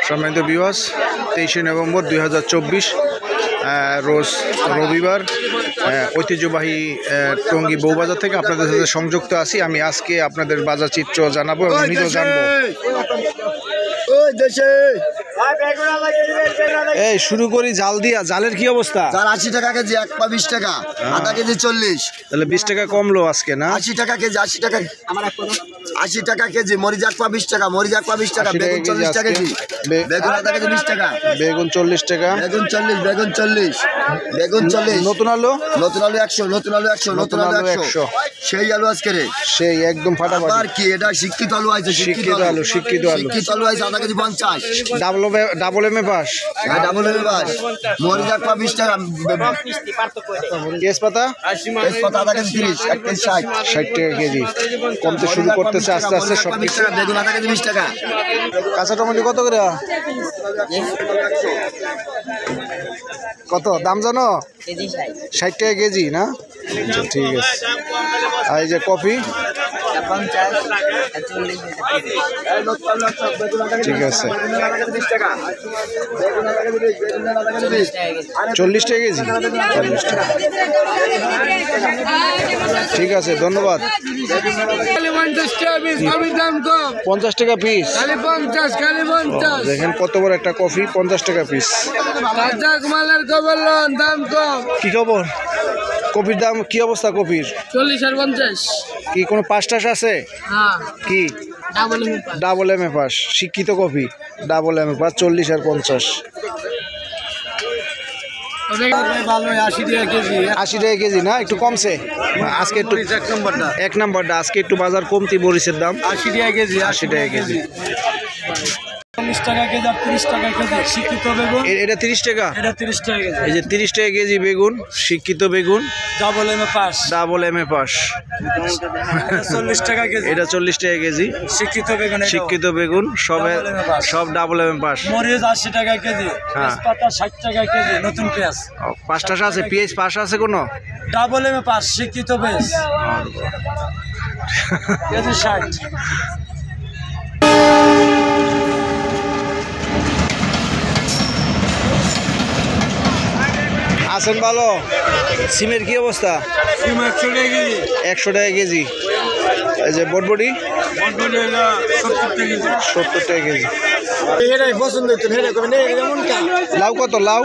সম্মানিত viewers, 23শে November 2024 রোজ রবিবার ঐতিহ্যবাহী টঙ্গী বউবাজার থেকে আপনাদের সাথে সংযুক্ত আছি। আমি আজকে আপনাদের বাজার চিত্র জানাবো এবং নিজেও জানবো। এই শুরু করি জাল দিয়া। জালের কি অবস্থা? জাল 80 টাকা কেজি, এক পা 20 টাকা, আধা কেজি 40। তাহলে 20 টাকা কমলো আজকে না? 80 টাকা কেজি, 80 টাকা, 80 টাকা কেজি। মরিচ এক পা 20 টাকা, মরিচ এক পা 20 টাকা। বেগুন 40 টাকা কেজি, বেগুন আধা কেজি 20 টাকা। বেগুন 40 টাকা, বেগুন 40, বেগুন 40, বেগুন 40। নতুন আলু, নতুন আলু 100, নতুন আলু 100, নতুন আলু 100। সেই আলু আজকে রে, সেই একদম ফাটাফাটি। আর কি এটা শিক্ষিত আলু আছে, শিক্ষিত আলু, শিক্ষিত আলু, শিক্ষিত আলু আছে আধা কেজি 50। ডাবল এম এ পাস, হ্যাঁ ডাবল এর বাস। মরিচ এক পা 20 টাকা। তেজপাতা, তেজপাতা আধা কেজি 30, এক কেজি 60। 60 টাকা কেজি। কমতে শুরু করতেছে আস্তে আস্তে সব কিছু। বেগুন আধা কেজি 20 টাকা। কাঁচা টমেটো কত করে? কত দাম জানো? 60 টাকা কেজি না? আচ্ছা, ঠিক আছে। আর এই যে কফি, ঠিক আছে, 40 টাকা কেজি, 40 টাকা। ঠিক আছে, ধন্যবাদ। 50 টাকা পিস। দেখেন কত বড় একটা কফি, 50 টাকা পিস। কি খবর? কপির দাম কি অবস্থা? কপির 40 আর 50। কি কোনো পাস টাস আছে? হ্যাঁ, কি ডাবল এম এ পাস, শিক্ষিত কপি, ডাবল এম এ পাস, 40 আর 50। 80 টাকা কেজি। 80 টাকা কেজি না? একটু কমছে আজকে, একটু এক নাম্বারটা আজকে একটু বাজার কমতি। মরিচের দাম 80 টাকা কেজি, 80 টাকা কেজি। 40 টাকা কেজি আর 30 টাকা কেজি। শিক্ষিত বেগুন এটা 30 টাকা, এটা 30 টাকা কেজি। এই যে 30 টাকা কেজি বেগুন, শিক্ষিত বেগুন, double M A pass, double M A pass. 40 টাকা কেজি। এটা 40 টাকা কেজি, শিক্ষিত বেগুন, শিক্ষিত বেগুন, সব ডাবল এম এ পাস। মরিচ 80 টাকা কেজি, তেজপাতা 60 টাকা কেজি, নতুন পেঁয়াজ। পাঁচ টাকা আছে, পেঁয়াজ পাস আছে কোনো? ডাবল এম এ পাস, শিক্ষিত পেঁয়াজ কেজি 60। আছেন ভালো? সিমের কি অবস্থা? 100 টাকা কেজি। এই যে বটবটি 70 টাকা কেজি। লাউ কত? লাউ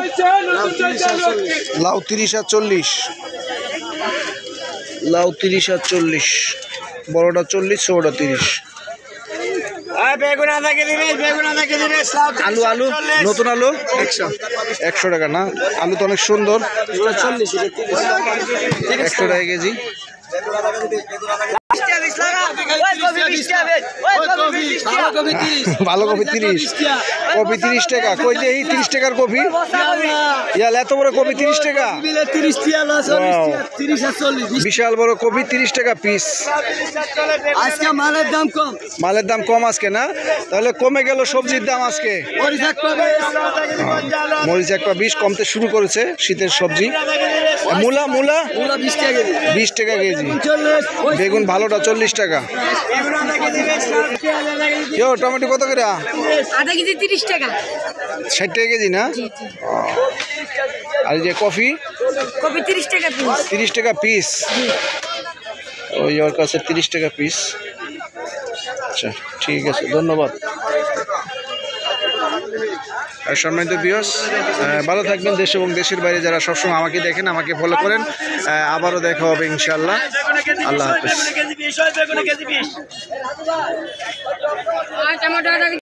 30 আর 40, লাউ 30 আর 40, বড়টা 40, ছোটটা 30। আলু, আলু নতুন আলু 100 টাকা না? আলু তো অনেক সুন্দর, 100 টাকা কেজি। ভালো কপি 30, কপি 30 টাকা। কই যে এই 30 টাকার কপি? ইয়াল এত বড় কপি 30 টাকা? বিশাল বড় কপি 30 টাকা পিস। আজকে মালের দাম কম, মালের দাম কম আজকে না? তাহলে কমে গেল সবজির দাম আজকে। মরিচ এক পা 20, কমতে শুরু করেছে শীতের সবজি। মূলা, মূলা 20 টাকা কেজি। বেগুন ভালোটা 40 টাকা। টমেটো কত করে? আধা কেজি 30 টাকা। 60 টাকা কেজি না? আর এই যে কফি, কপি 30 টাকা পিস। 30 টাকা পিস। ওই ওর কাছে 30 টাকা পিস। আচ্ছা, ঠিক আছে, ধন্যবাদ। আর সম্মানিত ভিউয়ার্স, ভালো থাকবেন। দেশ এবং দেশের বাইরে যারা সবসময় আমাকে দেখেন, আমাকে ফলো করেন। আবারও দেখা হবে ইনশাল্লাহ। আল্লাহ হাফেজ।